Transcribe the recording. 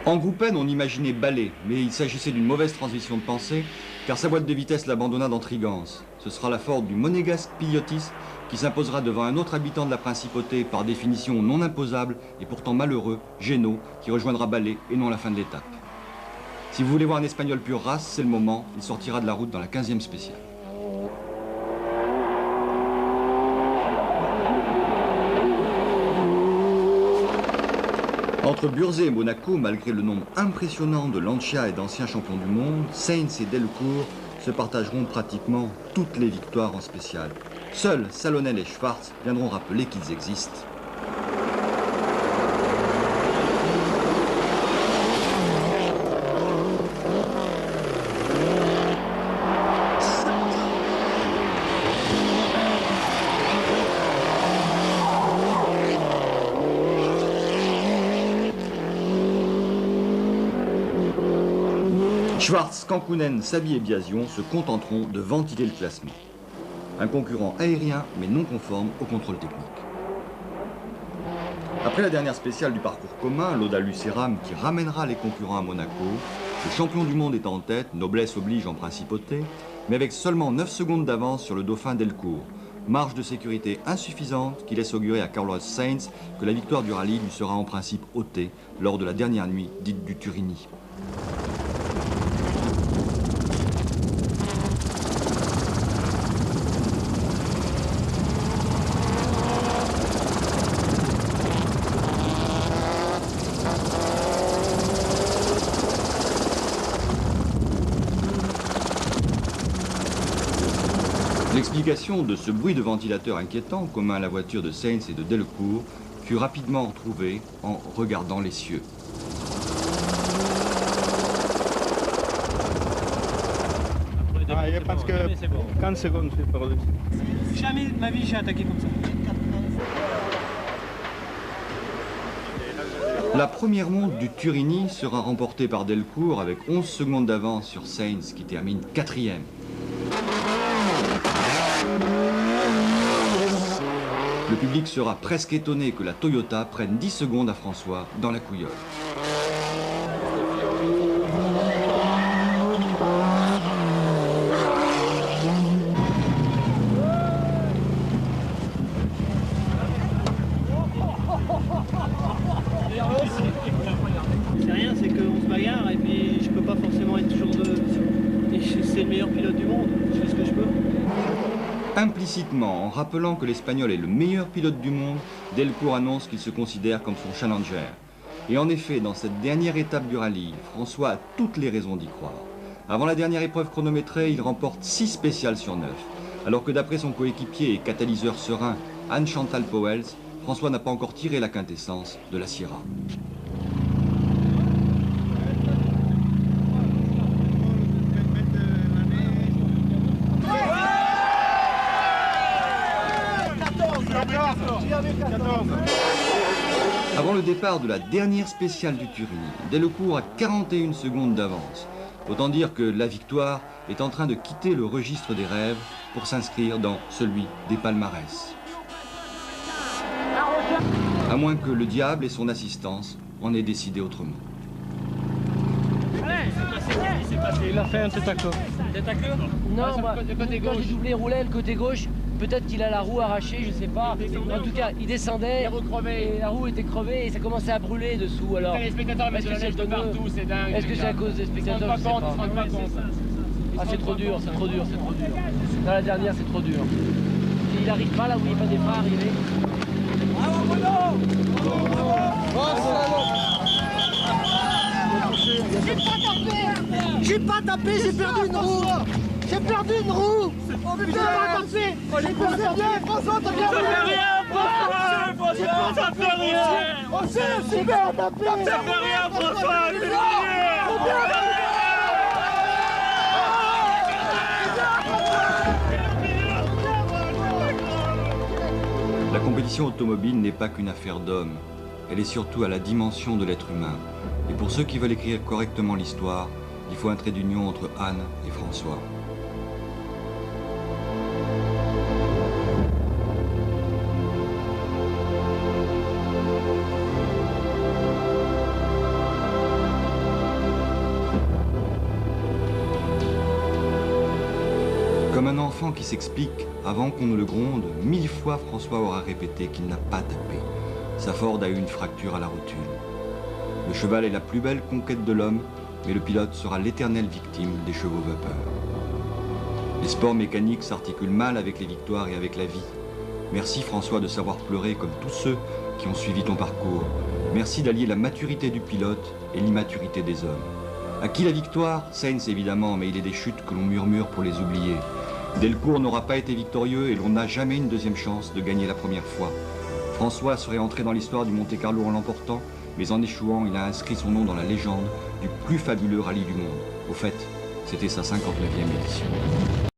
En Groupen, on imaginait Ballet, mais il s'agissait d'une mauvaise transition de pensée, car sa boîte de vitesse l'abandonna dans Trigance. Ce sera la Ford du monégasque Piliotis qui s'imposera devant un autre habitant de la principauté, par définition non imposable et pourtant malheureux, Génaud, qui rejoindra Ballet et non la fin de l'étape. Si vous voulez voir un Espagnol pure race, c'est le moment, il sortira de la route dans la 15e spéciale. Entre Burzet et Monaco, malgré le nombre impressionnant de Lancia et d'anciens champions du monde, Sainz et Delcourt se partageront pratiquement toutes les victoires en spéciale. Seuls Salonel et Schwartz viendront rappeler qu'ils existent. Schwartz, Kankkunen, Sabi et Biasion se contenteront de ventiler le classement. Un concurrent aérien mais non conforme au contrôle technique. Après la dernière spéciale du parcours commun, l'Oda Lucéram qui ramènera les concurrents à Monaco, le champion du monde est en tête, noblesse oblige en principauté, mais avec seulement 9 secondes d'avance sur le dauphin Delcourt. Marge de sécurité insuffisante qui laisse augurer à Carlos Sainz que la victoire du rallye lui sera en principe ôtée lors de la dernière nuit dite du Turini. L'explication de ce bruit de ventilateur inquiétant, commun à la voiture de Sainz et de Delcourt, fut rapidement retrouvée en regardant les cieux. Parce que 15 secondes, c'est pas redessus. Jamais de ma vie j'ai attaqué comme ça. La première monte du Turini sera remportée par Delcourt avec 11 secondes d'avance sur Sainz qui termine 4e. Le public sera presque étonné que la Toyota prenne 10 secondes à François dans la couillole. C'est rien, c'est qu'on se bagarre et puis je peux pas forcément être toujours de... C'est le meilleur pilote du monde, je fais ce que je peux. Implicitement, en rappelant que l'Espagnol est le meilleur pilote du monde, Delcourt annonce qu'il se considère comme son challenger. Et en effet, dans cette dernière étape du rallye, François a toutes les raisons d'y croire. Avant la dernière épreuve chronométrée, il remporte 6 spéciales sur 9. Alors que d'après son coéquipier et catalyseur serein, Anne-Chantal Pauwels, François n'a pas encore tiré la quintessence de la Sierra. Avant le départ de la dernière spéciale du Turini, Delcourt a 41 secondes d'avance. Autant dire que la victoire est en train de quitter le registre des rêves pour s'inscrire dans celui des palmarès. À moins que le diable et son assistance en aient décidé autrement. Il a fait un tête à queue. Tête à queue? Non, bah, quand j'ai doublé roulait le côté gauche, peut-être qu'il a la roue arrachée, je sais pas. En tout cas, il descendait et la roue était crevée et ça commençait à brûler dessous. Alors, les spectateurs mettent de la neige de partout, c'est dingue. Est-ce que c'est à cause des spectateurs? Je sais pas. Ah, c'est trop dur, c'est trop dur, c'est trop dur. Dans la dernière, c'est trop dur. Et il arrive pas là où il n'y a pas des freins arrivés. J'ai pas tapé, j'ai perdu une roue. J'ai perdu une roue. J'ai pas tapé. J'ai perdu rien. François, t'as bien roulé. Ça fait rien. Oh, c'est super tapé. Ça fait rien, François. La compétition automobile n'est pas qu'une affaire d'hommes. Elle est surtout à la dimension de l'être humain. Et pour ceux qui veulent écrire correctement l'histoire, il faut un trait d'union entre Anne et François. enfant qui s'explique, avant qu'on ne le gronde, 1000 fois François aura répété qu'il n'a pas tapé. Sa Ford a eu une fracture à la rotule. Le cheval est la plus belle conquête de l'homme, mais le pilote sera l'éternelle victime des chevaux vapeurs. Les sports mécaniques s'articulent mal avec les victoires et avec la vie. Merci François de savoir pleurer comme tous ceux qui ont suivi ton parcours. Merci d'allier la maturité du pilote et l'immaturité des hommes. À qui la victoire? Sainz évidemment, mais il est des chutes que l'on murmure pour les oublier. Delcourt n'aura pas été victorieux et l'on n'a jamais une deuxième chance de gagner la première fois. François serait entré dans l'histoire du Monte-Carlo en l'emportant, mais en échouant, il a inscrit son nom dans la légende du plus fabuleux rallye du monde. Au fait, c'était sa 59e édition.